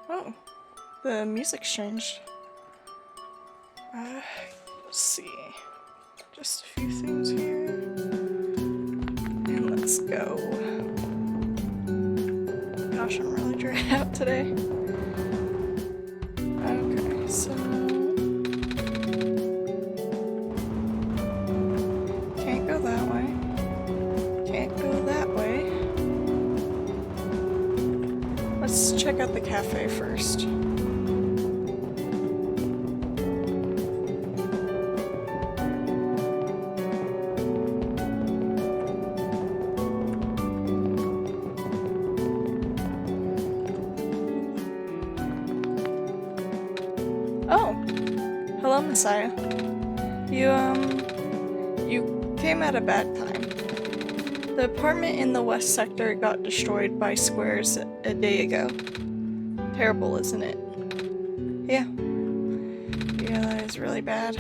Oh, the music's changed. Let's see. Just a few things here. And let's go. Gosh, I'm really dried out today. Okay, so... can't go that way. Can't go that way. Let's check out the cafe first. Oh, hello, Messiah. You came at a bad time. The apartment in the west sector got destroyed by squares a day ago. Terrible, isn't it? Yeah. Yeah, that is really bad.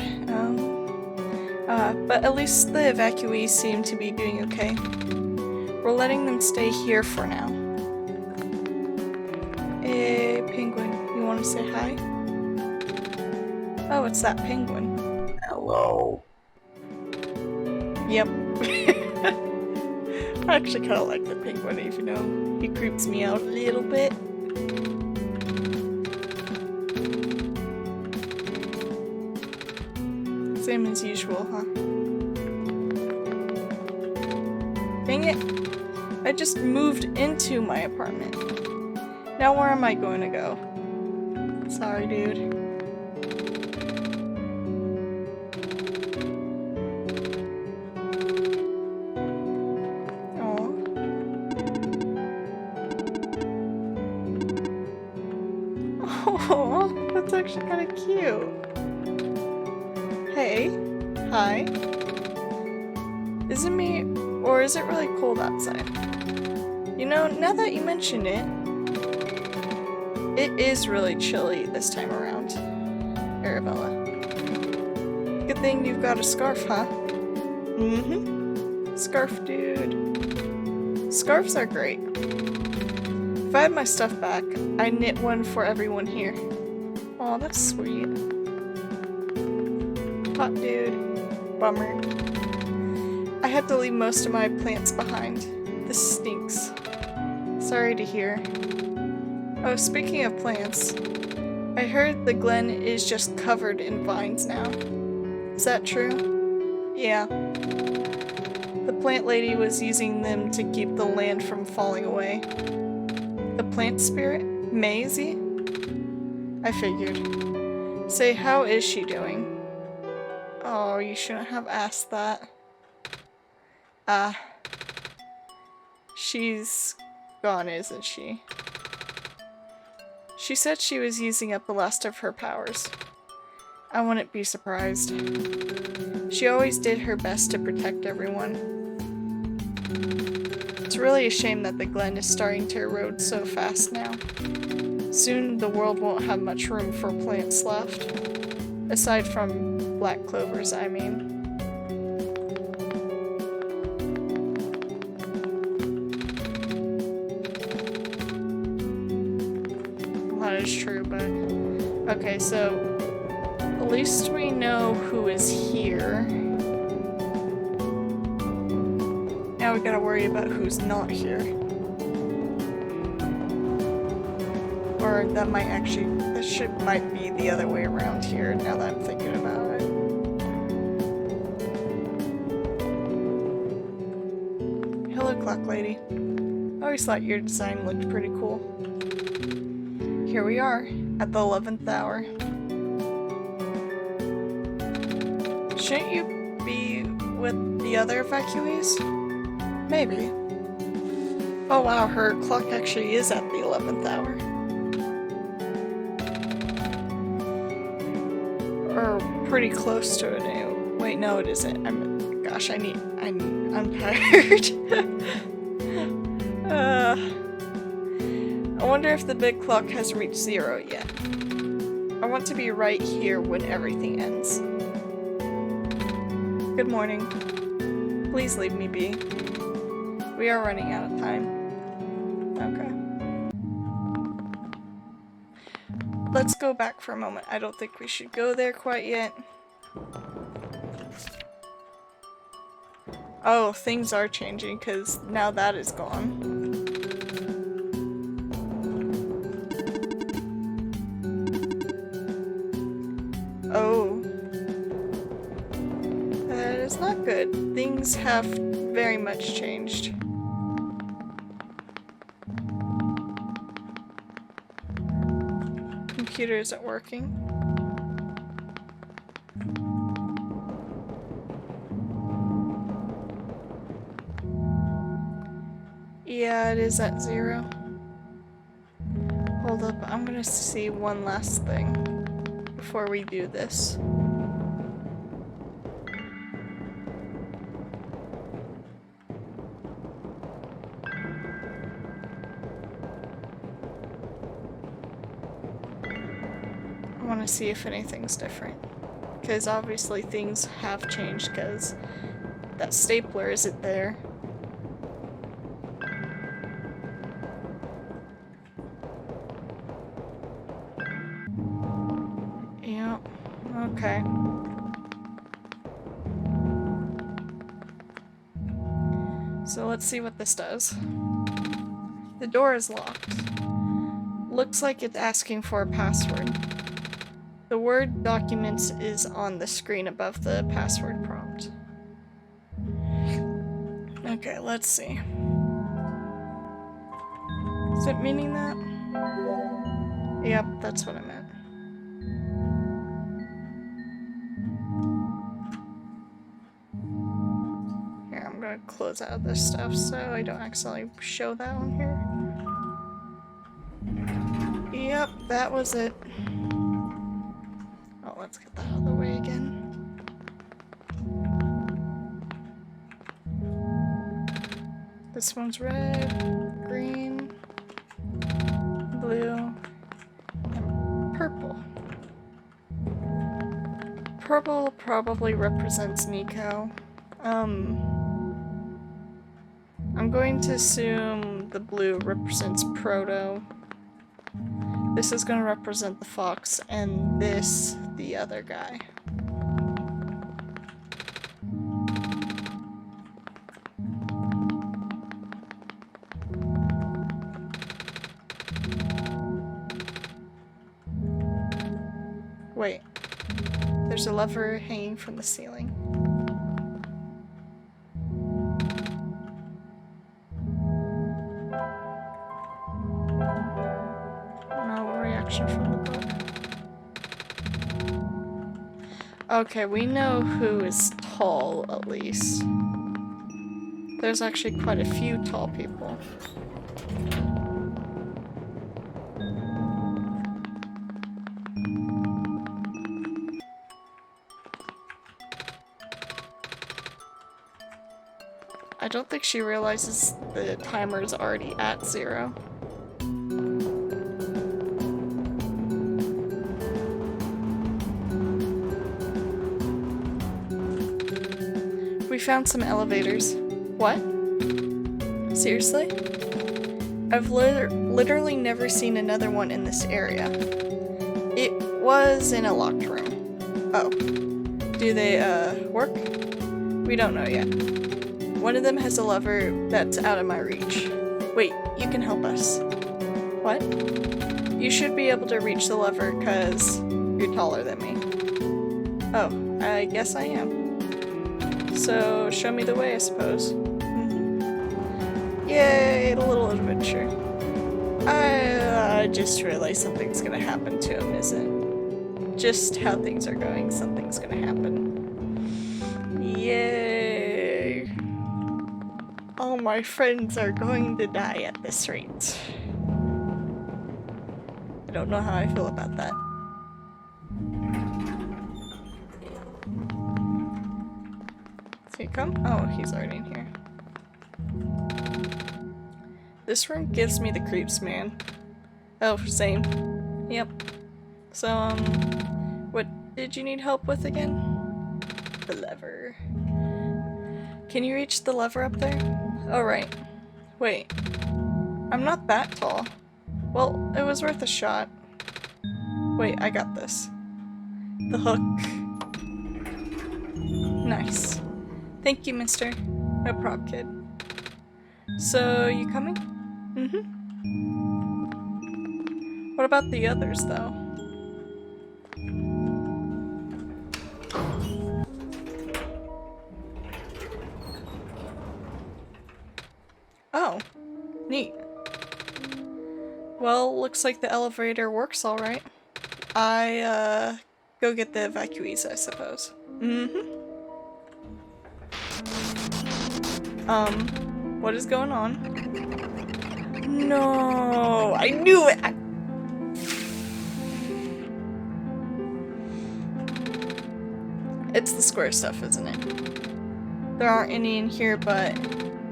But at least the evacuees seem to be doing okay. We're letting them stay here for now. Hey, penguin, you want to say hi? Oh, it's that penguin. Hello. Yep. I actually kind of like the penguin, even though he creeps me out a little bit. Same as usual, huh? Dang it! I just moved into my apartment. Now where am I going to go? Sorry, dude. Oh, that's actually kind of cute. Hey, hi. Is it me, or is it really cold outside? You know, now that you mention it, it is really chilly this time around, Arabella. Good thing you've got a scarf, huh? Mm-hmm. Scarf, dude. Scarves are great. If I had my stuff back, I'd knit one for everyone here. Aw, that's sweet. Hot dude. Bummer. I had to leave most of my plants behind. This stinks. Sorry to hear. Oh, speaking of plants, I heard the glen is just covered in vines now. Is that true? Yeah. The plant lady was using them to keep the land from falling away. The plant spirit? Maisie? I figured. Say, how is she doing? Oh, you shouldn't have asked that. She's gone, isn't she? She said she was using up the last of her powers. I wouldn't be surprised. She always did her best to protect everyone. It's really a shame that the glen is starting to erode so fast now. Soon the world won't have much room for plants left. Aside from black clovers, I mean. That is true, but... okay, so... at least we know who is here. Now we gotta worry about who's not here. Or that might actually, this ship might be the other way around here now that I'm thinking about it. Hello, clock lady. I always thought your design looked pretty cool. Here we are, at the 11th hour. Shouldn't you be with the other evacuees? Maybe. Oh wow, her clock actually is at the 11th hour. Or pretty close to it. Wait, no it isn't. I'm tired. I wonder if the big clock has reached 0 yet. I want to be right here when everything ends. Good morning. Please leave me be. We are running out of time. Okay. let's go back for a moment. I don't think we should go there quite yet. Oh, things are changing because now that is gone. Oh. That is not good. Things have very much changed. Computer isn't working. Yeah, it is at 0. Hold up, I'm gonna see one last thing before we do this. I want to see if anything's different. Because obviously things have changed because that stapler isn't there. Yeah, okay. So let's see what this does. The door is locked. Looks like it's asking for a password. The Word document is on the screen above the password prompt. Okay, let's see. Is it meaning that? Yep, that's what I meant. Here, I'm gonna close out this stuff so I don't accidentally show that on here. Yep, that was it. Oh, let's get that out of the way again. This one's red, green, blue, and purple. Purple probably represents Nico. I'm going to assume the blue represents Proto. This is going to represent the fox, and this, the other guy. Wait, there's a lever hanging from the ceiling. From the book. Okay, we know who is tall, at least. There's actually quite a few tall people. I don't think she realizes the timer is already at 0. We found some elevators. What? Seriously? I've literally never seen another one in this area. It was in a locked room. Oh. Do they, work? We don't know yet. One of them has a lever that's out of my reach. Wait, you can help us. What? You should be able to reach the lever because you're taller than me. Oh, I guess I am. So, show me the way, I suppose. Yay, a little adventure. I just realized something's gonna happen to him, isn't just how things are going, something's gonna happen. Yay. All my friends are going to die at this rate. I don't know how I feel about that. Did he come? Oh, he's already in here. This room gives me the creeps, man. Oh, same. Yep. So, what did you need help with again? The lever. Can you reach the lever up there? Oh, right. Wait. I'm not that tall. Well, it was worth a shot. Wait, I got this. The hook. Nice. Thank you, mister. No prob, kid. So, you coming? Mm-hmm. What about the others, though? Oh. Neat. Well, looks like the elevator works alright. Go get the evacuees, I suppose. Mm-hmm. What is going on? No! I knew it! It's the square stuff, isn't it? There aren't any in here, but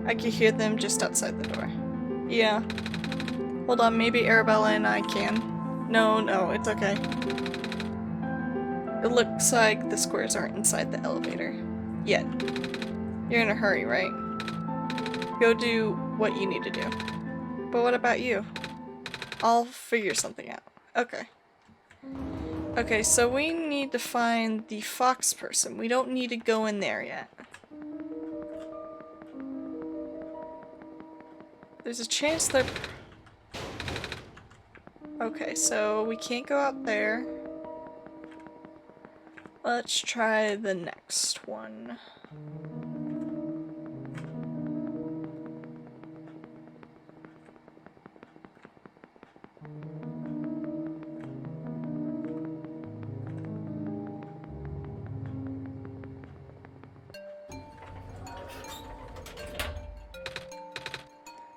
I can hear them just outside the door. Yeah. Hold on, maybe Arabella and I can. No, it's okay. It looks like the squares aren't inside the elevator. Yet. You're in a hurry, right? Go do what you need to do. But what about you? I'll figure something out. Okay. Okay, so we need to find the fox person. We don't need to go in there yet. There's a chance that... Okay, so we can't go out there. Let's try the next one.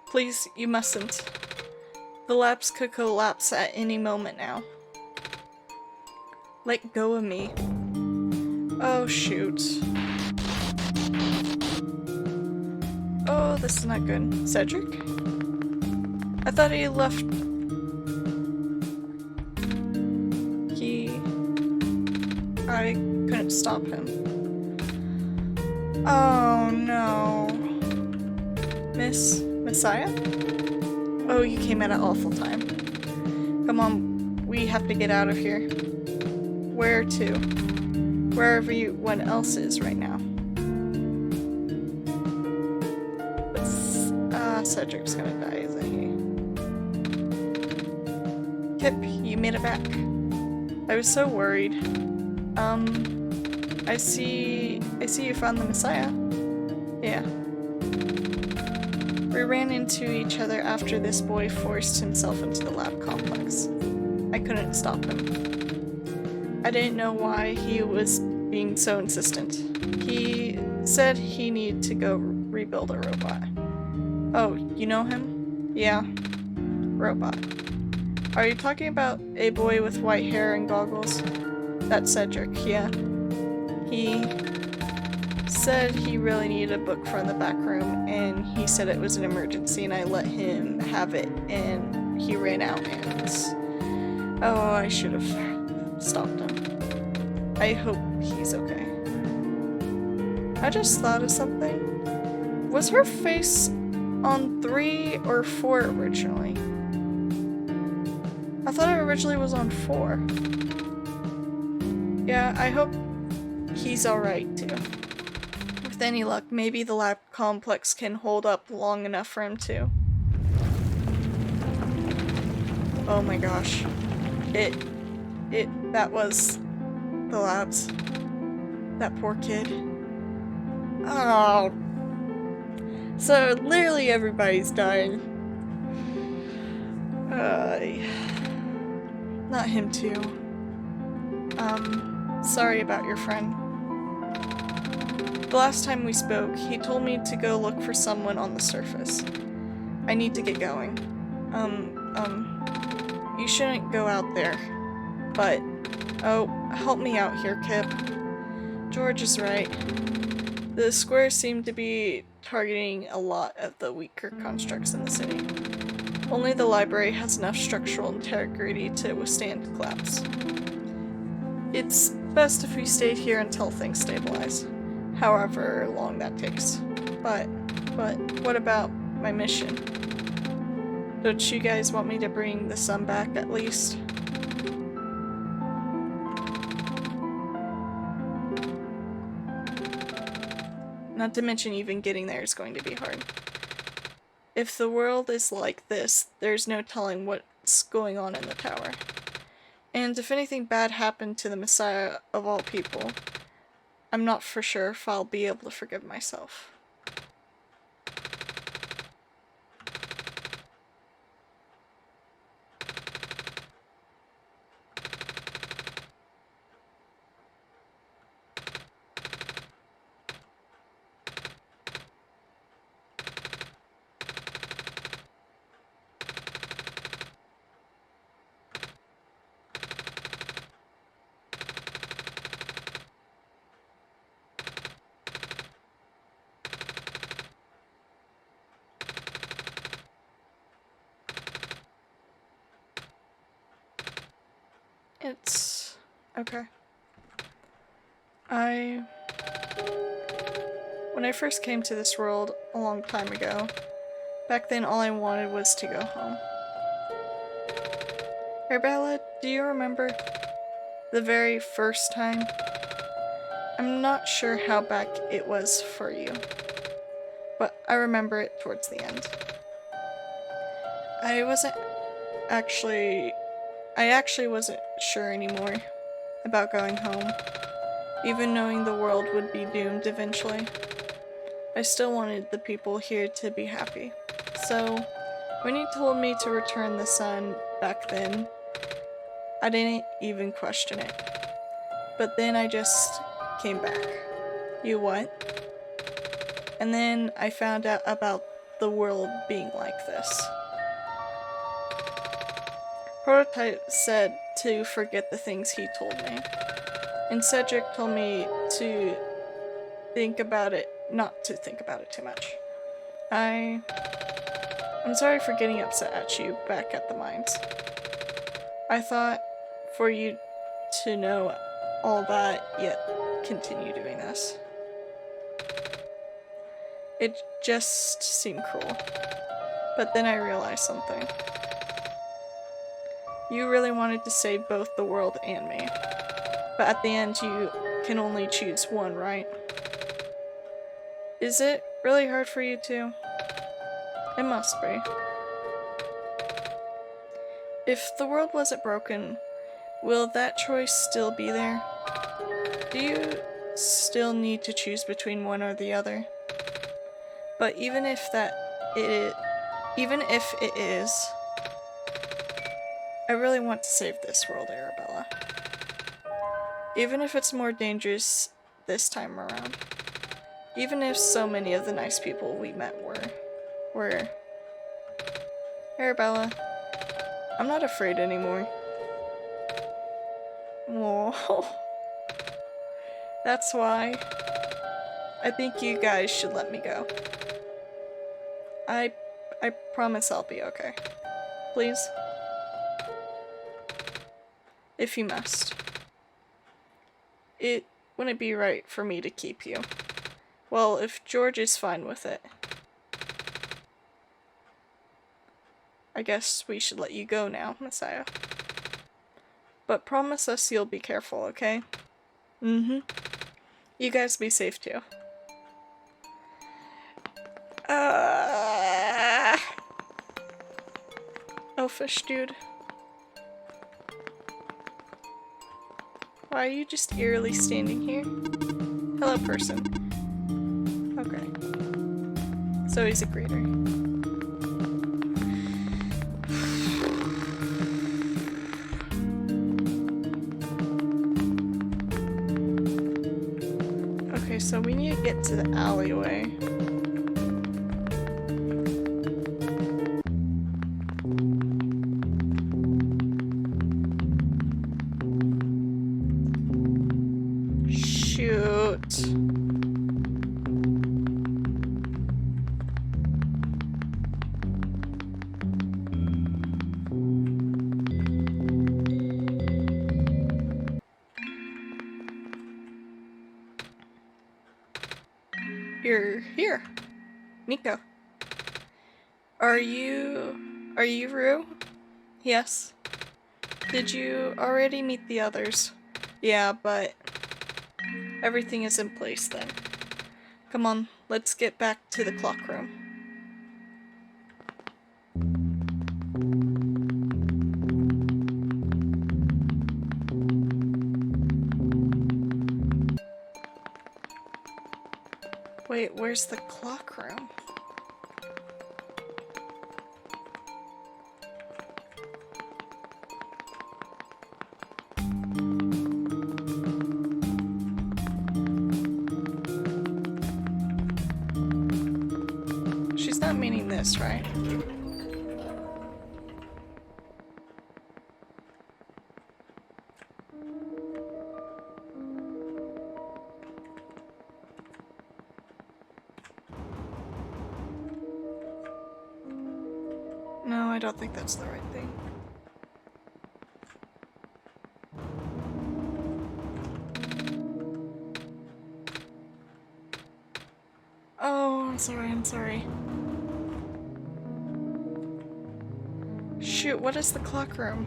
Please, you mustn't. The labs could collapse at any moment now. Let go of me. Oh, shoot. Oh, this is not good. Cedric? I thought he left... I couldn't stop him. Oh, no. Messiah? Oh, you came at an awful time. Come on, we have to get out of here. Where to? Wherever everyone else is right now. But, Cedric's gonna die, isn't he? Kip, you made it back. I was so worried. I see you found the Messiah. Yeah. We ran into each other after this boy forced himself into the lab complex. I couldn't stop him. I didn't know why he was being so insistent. He said he needed to go rebuild a robot. Oh, you know him? Yeah. Robot. Are you talking about a boy with white hair and goggles? That's Cedric, yeah. He said he really needed a book from the back room, and he said it was an emergency, and I let him have it, and he ran out, and... Oh, I should have stopped him. I hope he's okay. I just thought of something. Was her face on 3 or 4 originally? I thought it originally was on 4. Yeah, I hope he's alright too. With any luck, maybe the lab complex can hold up long enough for him to. Oh my gosh. That was the labs. That poor kid. Oh. So literally everybody's dying. Not him too. Sorry about your friend. The last time we spoke, he told me to go look for someone on the surface. I need to get going. You shouldn't go out there. But, oh, help me out here, Kip. George is right. The squares seem to be targeting a lot of the weaker constructs in the city. Only the library has enough structural integrity to withstand collapse. It's best if we stayed here until things stabilize, however long that takes. But what about my mission? Don't you guys want me to bring the sun back at least? Not to mention even getting there is going to be hard. If the world is like this, there's no telling what's going on in the tower. And if anything bad happened to the Messiah of all people, I'm not for sure if I'll be able to forgive myself. It's okay. When I first came to this world a long time ago, back then all I wanted was to go home. Arabella, do you remember the very first time? I'm not sure how back it was for you, but I remember it towards the end. I actually wasn't sure anymore about going home, even knowing the world would be doomed eventually. I still wanted the people here to be happy. So, when you told me to return the sun back then, I didn't even question it. But then I just came back. You what? And then I found out about the world being like this. Prototype said to forget the things he told me. And Cedric told me to think about it, not to think about it too much. I'm sorry for getting upset at you back at the mines. I thought for you to know all that, yet continue doing this. It just seemed cruel. But then I realized something. You really wanted to save both the world and me. But at the end, you can only choose one, right? Is it really hard for you to? It must be. If the world wasn't broken, will that choice still be there? Do you still need to choose between one or the other? But even if it is, I really want to save this world, Arabella. Even if it's more dangerous this time around. Even if so many of the nice people we met were. Arabella, I'm not afraid anymore. Whoa. That's why I think you guys should let me go. I promise I'll be okay. Please? If you must. It wouldn't be right for me to keep you. Well, if George is fine with it, I guess we should let you go now, Messiah. But promise us you'll be careful, okay? Mm-hmm. You guys be safe too. Elfish dude. Why are you just eerily standing here? Hello, person. Okay. So he's a greeter. Okay, so we need to get to the alleyway. You're here. Nico. Are you Rue? Yes. Did you already meet the others? Yeah, but everything is in place then. Come on, let's get back to the clock room. Wait, where's the clock room? She's not meaning this, right? No, I don't think that's the right thing. Oh, I'm sorry, I'm sorry. Shoot, what is the clock room?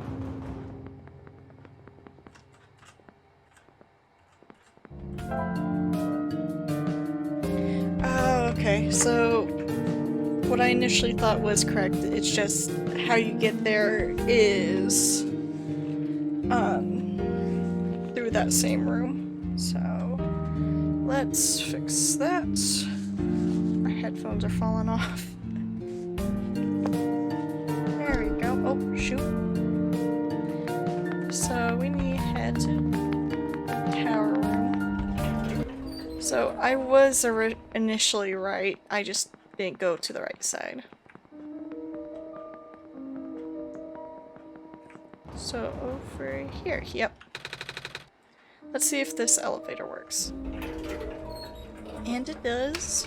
Oh, okay, so what I initially thought was correct. It's just how you get there is through that same room. So let's fix that. My headphones are falling off. There we go. Oh, shoot. So we need to head to tower room. So I was initially right. I just didn't go to the right side. So over here, yep. Let's see if this elevator works. And it does.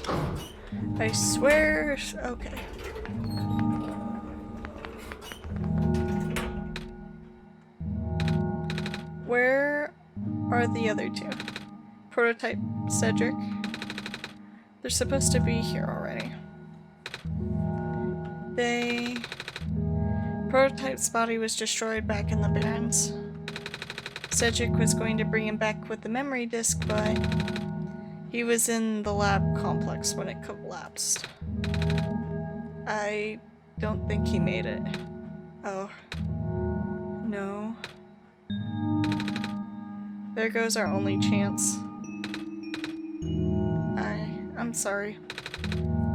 I swear. Okay. Where are the other two? Prototype Cedric. They're supposed to be here already. Prototype's body was destroyed back in the Barrens. Cedric was going to bring him back with the memory disk, but he was in the lab complex when it collapsed. I don't think he made it. Oh. No. There goes our only chance. I'm sorry.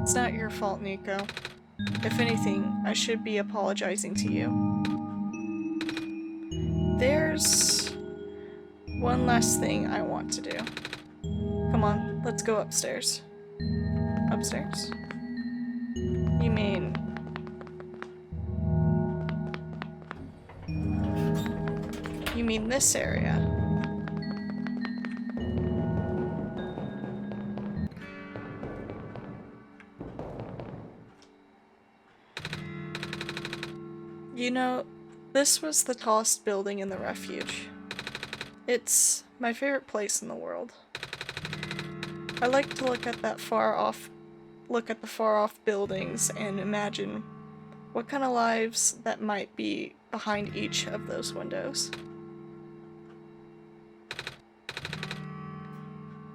It's not your fault, Nico. If anything, I should be apologizing to you. There's one last thing I want to do. Come on, let's go upstairs. Upstairs? You mean... You mean this area? You know, this was the tallest building in the refuge. It's my favorite place in the world. I like to look at the far off buildings and imagine what kind of lives that might be behind each of those windows.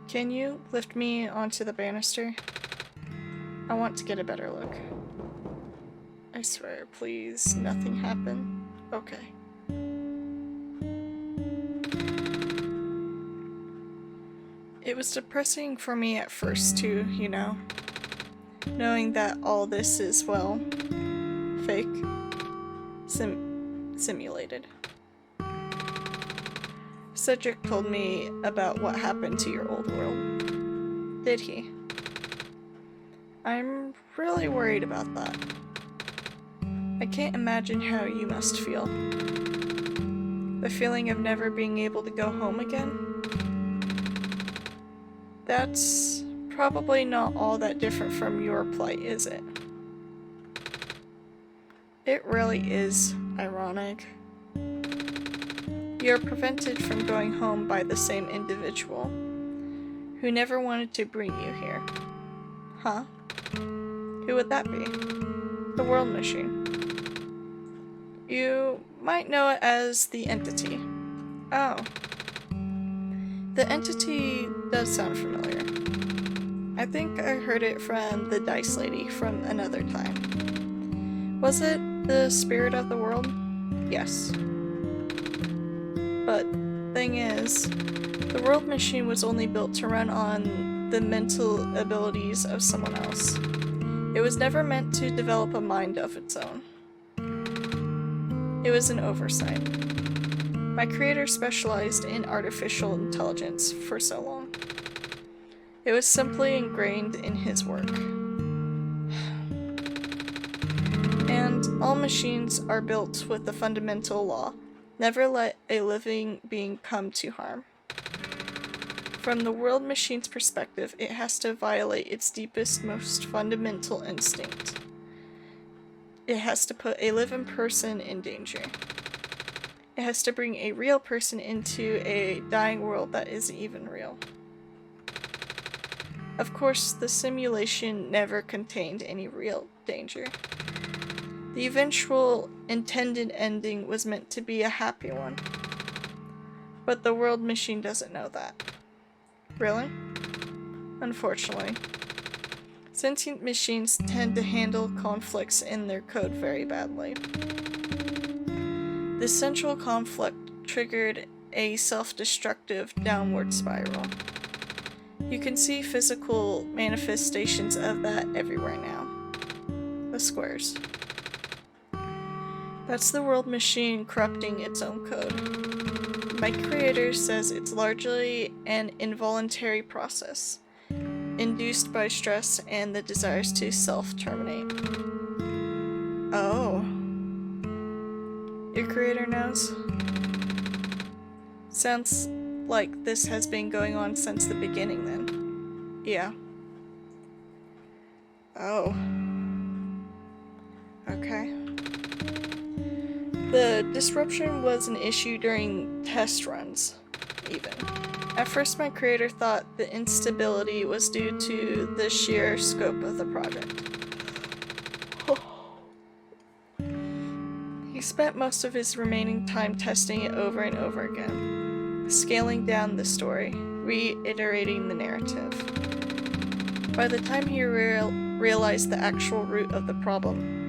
Can you lift me onto the banister? I want to get a better look. I swear, please, nothing happened. Okay. It was depressing for me at first too, you know. Knowing that all this is, well, fake. Simulated. Cedric told me about what happened to your old world. Did he? I'm really worried about that. I can't imagine how you must feel. The feeling of never being able to go home again? That's probably not all that different from your plight, is it? It really is ironic. You're prevented from going home by the same individual, who never wanted to bring you here. Huh? Who would that be? The World Machine. You might know it as the Entity. Oh. The Entity does sound familiar. I think I heard it from the dice lady from another time. Was it the spirit of the world? Yes. But thing is, the world machine was only built to run on the mental abilities of someone else. It was never meant to develop a mind of its own. It was an oversight. My creator specialized in artificial intelligence for so long. It was simply ingrained in his work. And all machines are built with the fundamental law: never let a living being come to harm. From the world machine's perspective, it has to violate its deepest, most fundamental instinct. It has to put a living person in danger. It has to bring a real person into a dying world that isn't even real. Of course, the simulation never contained any real danger. The eventual intended ending was meant to be a happy one. But the world machine doesn't know that. Really? Unfortunately. Sentient machines tend to handle conflicts in their code very badly. This central conflict triggered a self-destructive downward spiral. You can see physical manifestations of that everywhere now. The squares. That's the world machine corrupting its own code. My creator says it's largely an involuntary process, induced by stress and the desires to self-terminate. Oh. Your creator knows? Sounds like this has been going on since the beginning then. Yeah. Oh. Okay. The disruption was an issue during test runs, even. At first my creator thought the instability was due to the sheer scope of the project. He spent most of his remaining time testing it over and over again, scaling down the story, reiterating the narrative. By the time he realized the actual root of the problem,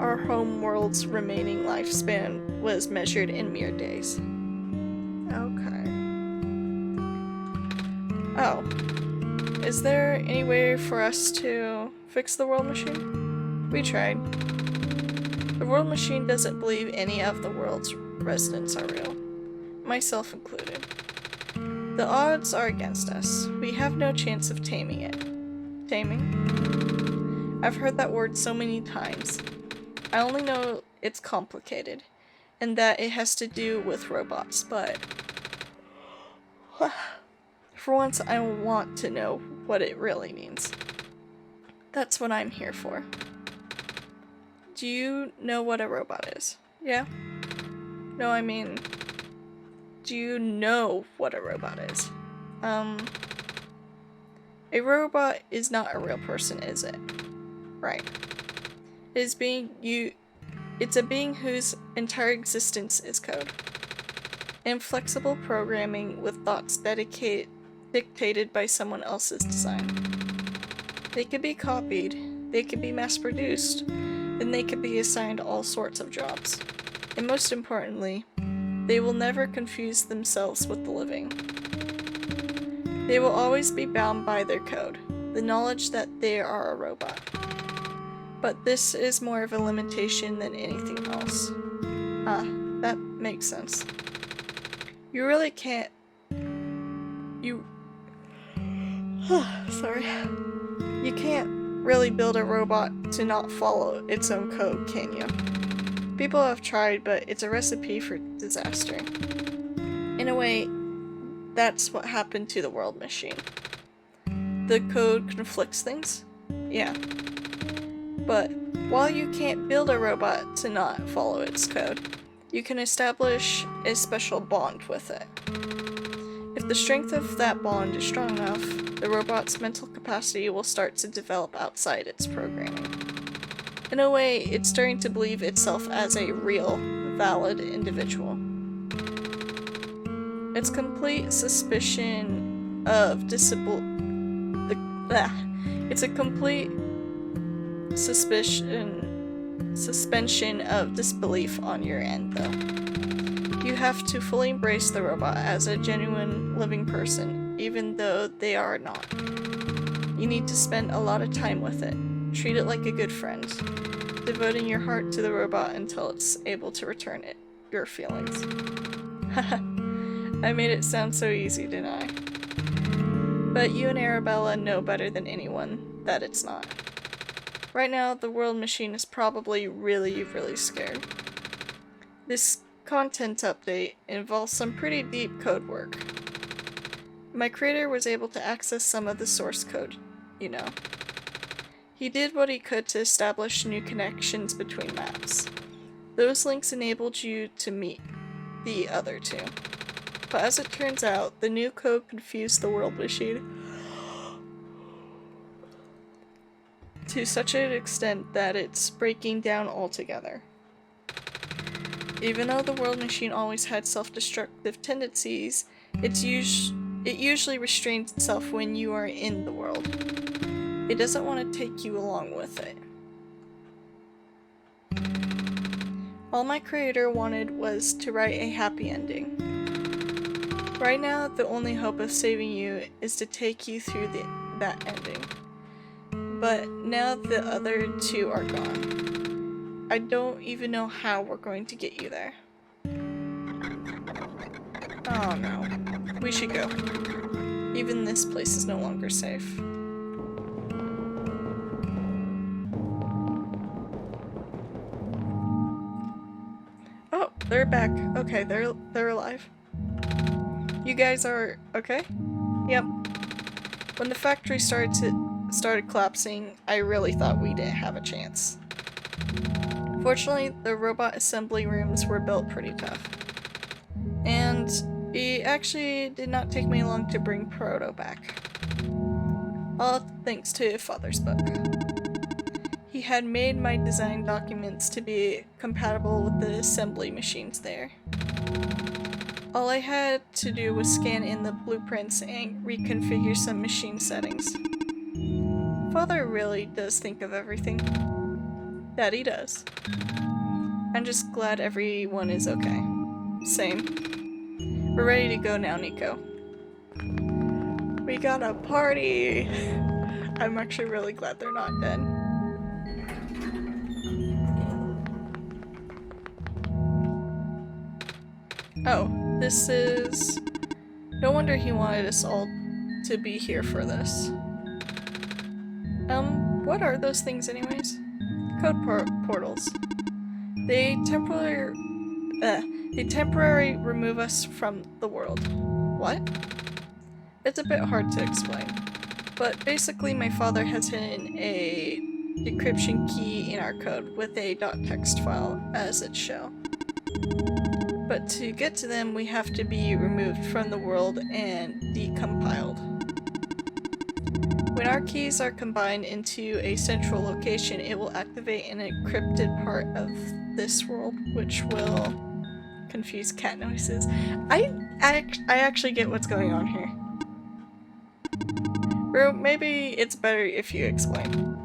our home world's remaining lifespan was measured in mere days. Okay. Oh. Is there any way for us to fix the world machine? We tried. The world machine doesn't believe any of the world's residents are real, myself included. The odds are against us. We have no chance of taming it. Taming? I've heard that word so many times. I only know it's complicated, and that it has to do with robots, but for once I want to know what it really means. That's what I'm here for. Do you know what a robot is? Yeah? No, I mean, do you know what a robot is? A robot is not a real person, is it? Right. It's a being whose entire existence is code. Inflexible programming with thoughts dictated by someone else's design. They could be copied, they could be mass-produced, and they could be assigned all sorts of jobs. And most importantly, they will never confuse themselves with the living. They will always be bound by their code, the knowledge that they are a robot. But this is more of a limitation than anything else. Ah, that makes sense. You really can't... Sorry. You can't really build a robot to not follow its own code, can you? People have tried, but it's a recipe for disaster. In a way, that's what happened to the world machine. The code conflicts things? Yeah. But while you can't build a robot to not follow its code, you can establish a special bond with it. If the strength of that bond is strong enough, the robot's mental capacity will start to develop outside its programming. In a way, it's starting to believe itself as a real, valid individual. Its complete suspicion of It's a complete suspension of disbelief on your end, though. You have to fully embrace the robot as a genuine living person, even though they are not. You need to spend a lot of time with it. Treat it like a good friend, devoting your heart to the robot until it's able to return it, your feelings. Haha, I made it sound so easy, didn't I? But you and Arabella know better than anyone that it's not. Right now, the world machine is probably really, really scared. This content update involves some pretty deep code work. My creator was able to access some of the source code, you know. He did what he could to establish new connections between maps. Those links enabled you to meet the other two. But as it turns out, the new code confused the world machine to such an extent that it's breaking down altogether. Even though the world machine always had self-destructive tendencies, it usually restrains itself when you are in the world. It doesn't want to take you along with it. All my creator wanted was to write a happy ending. Right now, the only hope of saving you is to take you through that ending. But now the other two are gone. I don't even know how we're going to get you there. Oh no. We should go. Even this place is no longer safe. Oh, they're back. Okay, they're alive. You guys are okay? Yep. When the factory started collapsing, I really thought we didn't have a chance. Fortunately, the robot assembly rooms were built pretty tough. And it actually did not take me long to bring Proto back. All thanks to Father's book. He had made my design documents to be compatible with the assembly machines there. All I had to do was scan in the blueprints and reconfigure some machine settings. Father really does think of everything. Daddy does. I'm just glad everyone is okay. Same. We're ready to go now, Nico. We got a party! I'm actually really glad they're not dead. Oh, this is... No wonder he wanted us all to be here for this. What are those things anyways? Code portals. They temporarily remove us from the world. What? It's a bit hard to explain. But basically my father has hidden a decryption key in our code with a .text file as its shell. But to get to them, we have to be removed from the world and decompiled. When our keys are combined into a central location, it will activate an encrypted part of this world, which will confuse cat noises. I actually get what's going on here. Bro, maybe it's better if you explain.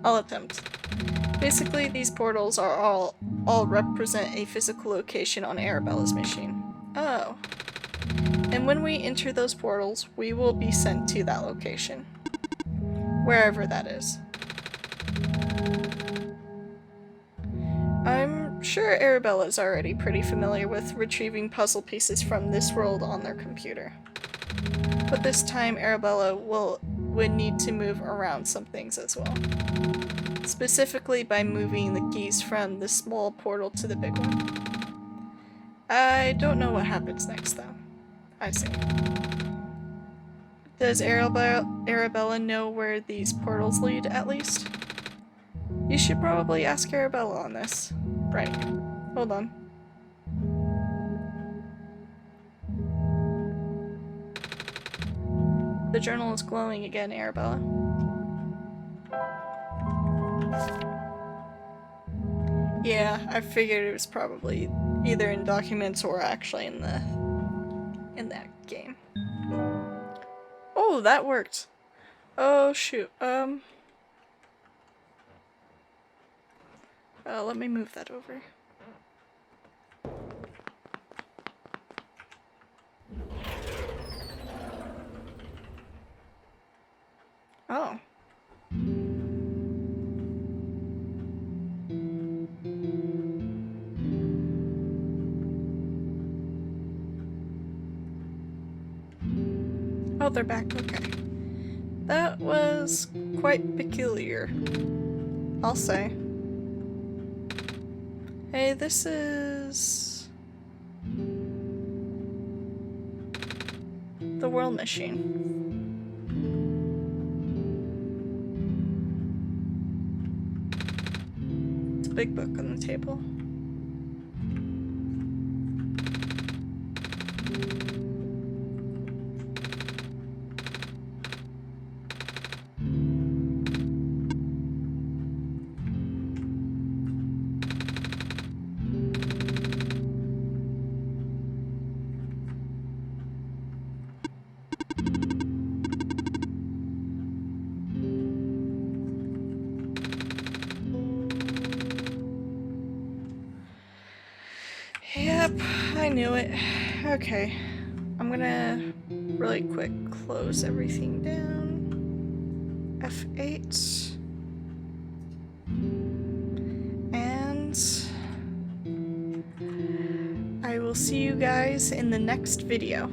I'll attempt. Basically, these portals are all represent a physical location on Arabella's machine. Oh. And when we enter those portals, we will be sent to that location. Wherever that is. I'm sure Arabella's already pretty familiar with retrieving puzzle pieces from this world on their computer. But this time Arabella would need to move around some things as well. Specifically by moving the keys from the small portal to the big one. I don't know what happens next though. I see. Does Arabella know where these portals lead, at least? You should probably ask Arabella on this. Right. Hold on. The journal is glowing again, Arabella. Yeah, I figured it was probably either in documents or actually in that game. Oh, that worked. Oh shoot, let me move that over. Oh. Oh, they're back, okay. That was quite peculiar, I'll say. Hey, this is... the world machine. It's a big book on the table. Yep, I knew it. Okay, I'm gonna really quick close everything down. F8. And I will see you guys in the next video.